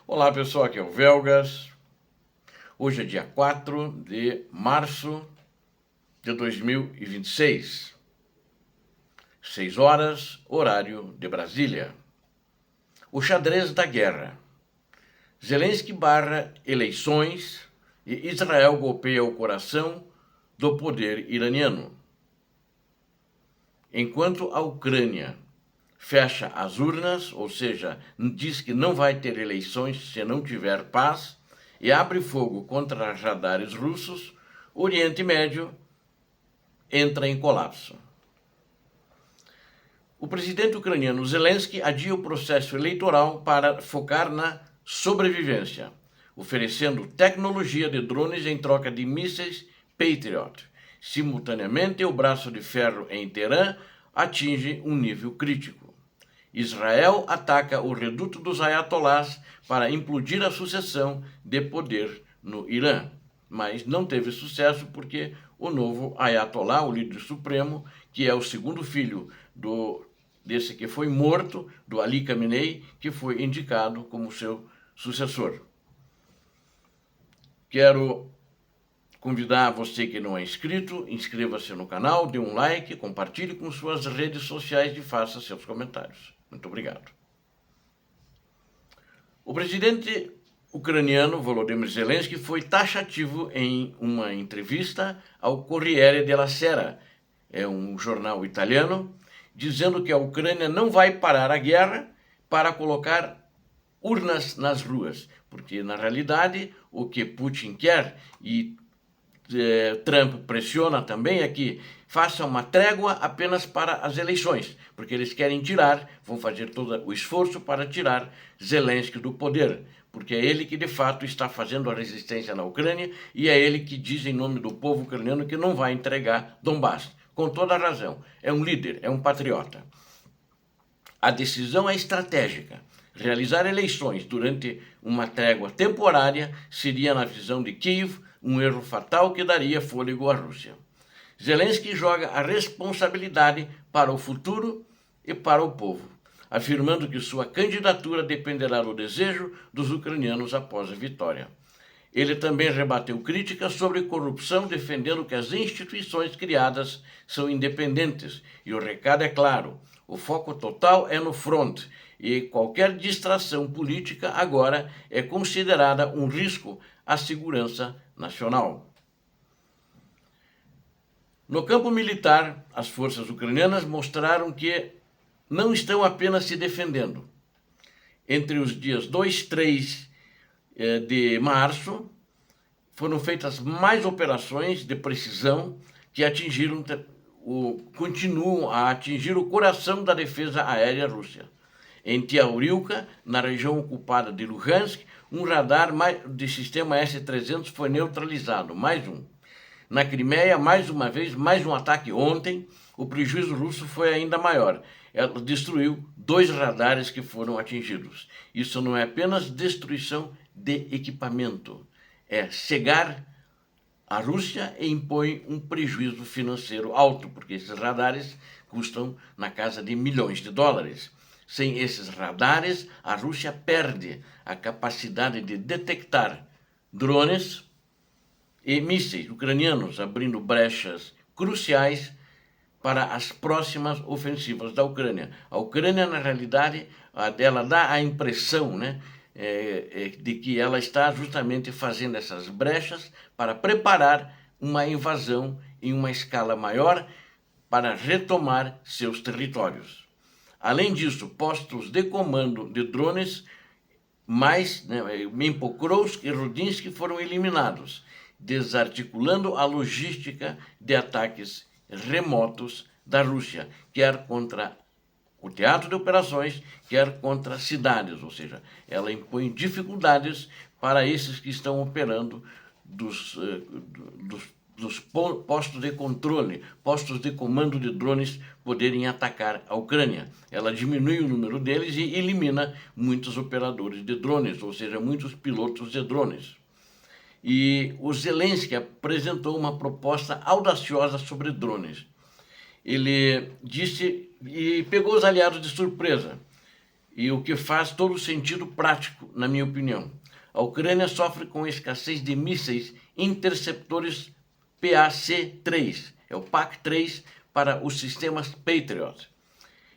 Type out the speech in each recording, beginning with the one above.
Olá pessoal, aqui é o Velgas. Hoje é dia 4 de março de 2026, 6 horas, horário de Brasília. O xadrez da guerra. Zelensky barra eleições e Israel golpeia o coração do poder iraniano. Enquanto a Ucrânia fecha as urnas, ou seja, diz que não vai ter eleições se não tiver paz, e abre fogo contra radares russos, o Oriente Médio entra em colapso. O presidente ucraniano Zelensky adia o processo eleitoral para focar na sobrevivência, oferecendo tecnologia de drones em troca de mísseis Patriot. Simultaneamente, o braço de ferro em Teherã atinge um nível crítico. Israel ataca o reduto dos ayatolás para implodir a sucessão de poder no Irã, mas não teve sucesso porque o novo ayatolá, o líder supremo, que é o segundo filho desse que foi morto, do Ali Khamenei, que foi indicado como seu sucessor. Quero convidar você que não é inscrito, inscreva-se no canal, dê um like, compartilhe com suas redes sociais e faça seus comentários. Muito obrigado. O presidente ucraniano Volodymyr Zelensky foi taxativo em uma entrevista ao Corriere della Sera, é um jornal italiano, dizendo que a Ucrânia não vai parar a guerra para colocar urnas nas ruas, porque na realidade o que Putin quer e Trump pressiona também é que faça uma trégua apenas para as eleições, porque eles querem vão fazer todo o esforço para tirar Zelensky do poder, porque é ele que de fato está fazendo a resistência na Ucrânia e é ele que diz em nome do povo ucraniano que não vai entregar Donbass, com toda a razão. É um líder, é um patriota. A decisão é estratégica. Realizar eleições durante uma trégua temporária seria, na visão de Kiev, um erro fatal que daria fôlego à Rússia. Zelensky joga a responsabilidade para o futuro e para o povo, afirmando que sua candidatura dependerá do desejo dos ucranianos após a vitória. Ele também rebateu críticas sobre corrupção, defendendo que as instituições criadas são independentes. E o recado é claro: o foco total é no front, e qualquer distração política agora é considerada um risco à segurança nacional. No campo militar, as forças ucranianas mostraram que não estão apenas se defendendo. Entre os dias 2 e 3 de março, foram feitas mais operações de precisão que continuam a atingir o coração da defesa aérea russa. Em Tiaurilka, na região ocupada de Luhansk, um radar de sistema S-300 foi neutralizado, mais um. Na Crimeia, mais uma vez, mais um ataque ontem, o prejuízo russo foi ainda maior. Ela destruiu 2 radares que foram atingidos. Isso não é apenas destruição de equipamento, é cegar a Rússia e impõe um prejuízo financeiro alto, porque esses radares custam na casa de milhões de dólares. Sem esses radares, a Rússia perde a capacidade de detectar drones e mísseis ucranianos, abrindo brechas cruciais para as próximas ofensivas da Ucrânia. A Ucrânia, na realidade, ela dá a impressão, de que ela está justamente fazendo essas brechas para preparar uma invasão em uma escala maior para retomar seus territórios. Além disso, postos de comando de drones, Pokrovsk e Rudinsky foram eliminados, desarticulando a logística de ataques remotos da Rússia, quer contra o teatro de operações, quer contra cidades, ou seja, ela impõe dificuldades para esses que estão operando dos postos de controle, postos de comando de drones poderem atacar a Ucrânia. Ela diminui o número deles e elimina muitos operadores de drones, ou seja, muitos pilotos de drones. E o Zelensky apresentou uma proposta audaciosa sobre drones. Ele disse e pegou os aliados de surpresa. e o que faz todo sentido prático, na minha opinião. A Ucrânia sofre com escassez de mísseis interceptores PAC-3, é o PAC-3 para os sistemas Patriot.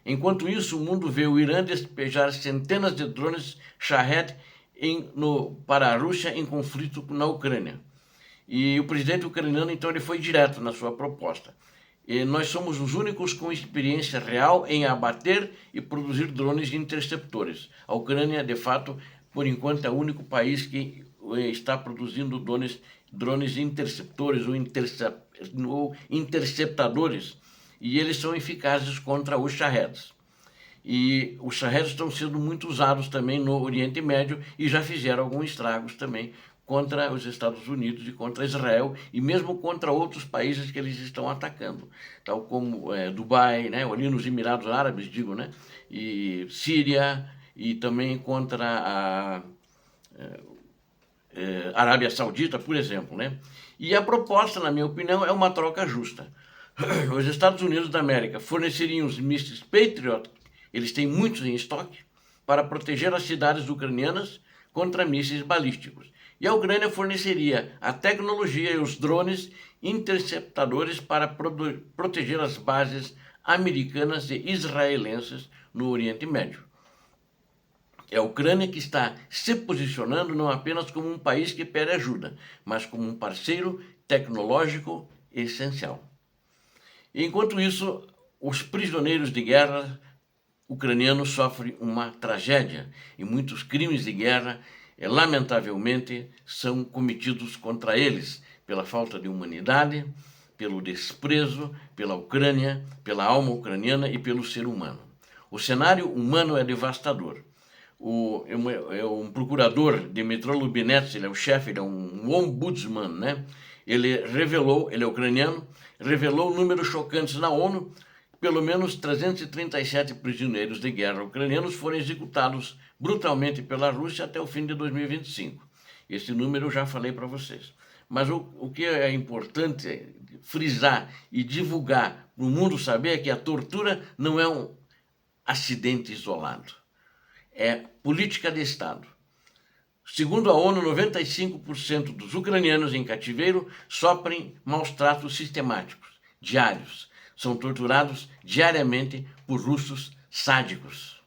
Enquanto isso, o mundo vê o Irã despejar centenas de drones Shahed para a Rússia em conflito na Ucrânia. E o presidente ucraniano, então, ele foi direto na sua proposta. E nós somos os únicos com experiência real em abater e produzir drones interceptores. A Ucrânia, de fato, por enquanto, é o único país que está produzindo drones interceptores ou interceptadores, e eles são eficazes contra os Shaheds. E os Shaheds estão sendo muito usados também no Oriente Médio e já fizeram alguns estragos também contra os Estados Unidos e contra Israel e mesmo contra outros países que eles estão atacando, tal como Dubai, né, ali nos Emirados Árabes, digo, né, e Síria e também contra a Arábia Saudita, por exemplo, né? E a proposta, na minha opinião, é uma troca justa. Os Estados Unidos da América forneceriam os mísseis Patriot, eles têm muitos em estoque, para proteger as cidades ucranianas contra mísseis balísticos. E a Ucrânia forneceria a tecnologia e os drones interceptadores para proteger as bases americanas e israelenses no Oriente Médio. É a Ucrânia que está se posicionando não apenas como um país que pede ajuda, mas como um parceiro tecnológico essencial. Enquanto isso, os prisioneiros de guerra ucranianos sofrem uma tragédia e muitos crimes de guerra, lamentavelmente, são cometidos contra eles pela falta de humanidade, pelo desprezo pela Ucrânia, pela alma ucraniana e pelo ser humano. O cenário humano é devastador. Um procurador, Dmytro Lubinets, ele é o chefe, ele é um ombudsman, né? Ele é ucraniano, revelou números chocantes na ONU. Pelo menos 337 prisioneiros de guerra ucranianos foram executados brutalmente pela Rússia até o fim de 2025. Esse número eu já falei para vocês. Mas o que é importante frisar e divulgar para o mundo saber é que a tortura não é um acidente isolado. É política de Estado. Segundo a ONU, 95% dos ucranianos em cativeiro sofrem maus tratos sistemáticos, diários. São torturados diariamente por russos sádicos.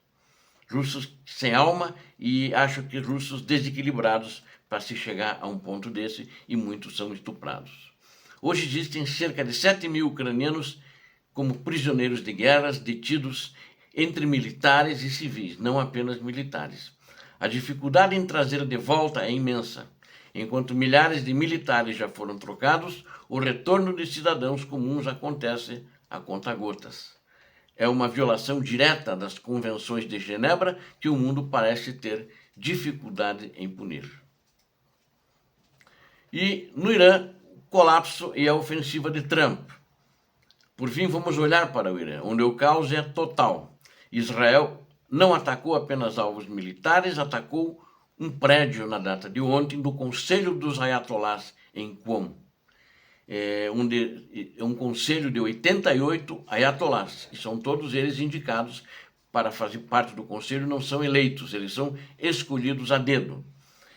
Russos sem alma e acho que russos desequilibrados para se chegar a um ponto desse e muitos são estuprados. Hoje existem cerca de 7.000 ucranianos como prisioneiros de guerras detidos entre militares e civis, não apenas militares. A dificuldade em trazer de volta é imensa. Enquanto milhares de militares já foram trocados, o retorno de cidadãos comuns acontece a conta-gotas. É uma violação direta das convenções de Genebra que o mundo parece ter dificuldade em punir. E no Irã, colapso e a ofensiva de Trump. Por fim, vamos olhar para o Irã, onde o caos é total. Israel não atacou apenas alvos militares, atacou um prédio na data de ontem do Conselho dos Ayatollahs em Qom. É um conselho de 88 ayatollahs, e são todos eles indicados para fazer parte do conselho, não são eleitos, eles são escolhidos a dedo.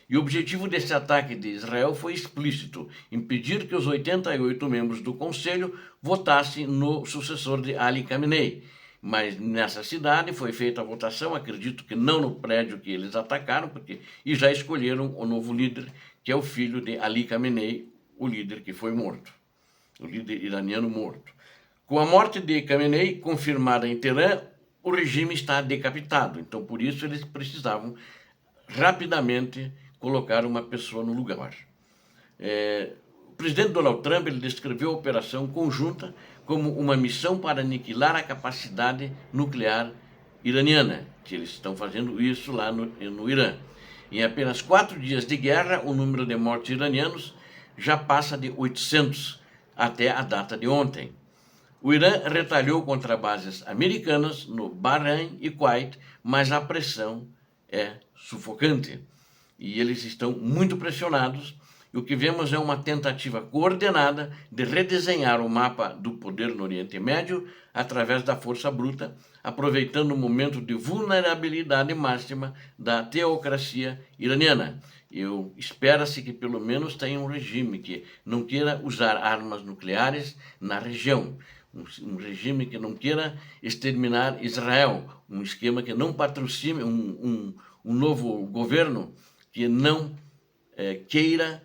E o objetivo desse ataque de Israel foi explícito, impedir que os 88 membros do conselho votassem no sucessor de Ali Khamenei. Mas nessa cidade foi feita a votação, acredito que não no prédio que eles atacaram, e já escolheram o novo líder, que é o filho de Ali Khamenei, o líder que foi morto, o líder iraniano morto. Com a morte de Khamenei confirmada em Teherã, o regime está decapitado, então por isso eles precisavam rapidamente colocar uma pessoa no lugar. O presidente Donald Trump ele descreveu a operação conjunta como uma missão para aniquilar a capacidade nuclear iraniana, que eles estão fazendo isso lá no Irã. Em apenas 4 dias de guerra, o número de mortos iranianos já passa de 800 até a data de ontem. O Irã retalhou contra bases americanas no Bahrein e Kuwait, mas a pressão é sufocante. E eles estão muito pressionados E o que vemos é uma tentativa coordenada de redesenhar o mapa do poder no Oriente Médio através da força bruta, aproveitando o momento de vulnerabilidade máxima da teocracia iraniana. Espera-se que pelo menos tenha um regime que não queira usar armas nucleares na região, um regime que não queira exterminar Israel, um esquema que não patrocine, um novo governo que não queira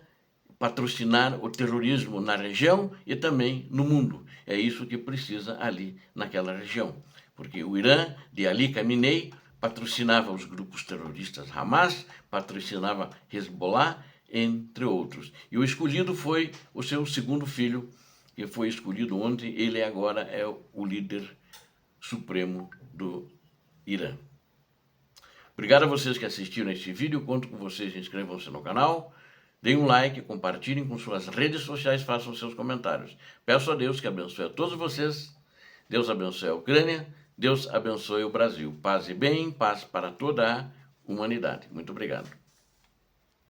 patrocinar o terrorismo na região e também no mundo. É isso que precisa ali naquela região. Porque o Irã, de Ali Khamenei, patrocinava os grupos terroristas Hamas, patrocinava Hezbollah, entre outros. E o escolhido foi o seu segundo filho, que foi escolhido ontem. Ele agora é o líder supremo do Irã. Obrigado a vocês que assistiram este vídeo. Conto com vocês, inscrevam-se no canal. Deem um like, compartilhem com suas redes sociais, façam seus comentários. Peço a Deus que abençoe a todos vocês. Deus abençoe a Ucrânia. Deus abençoe o Brasil. Paz e bem, paz para toda a humanidade. Muito obrigado.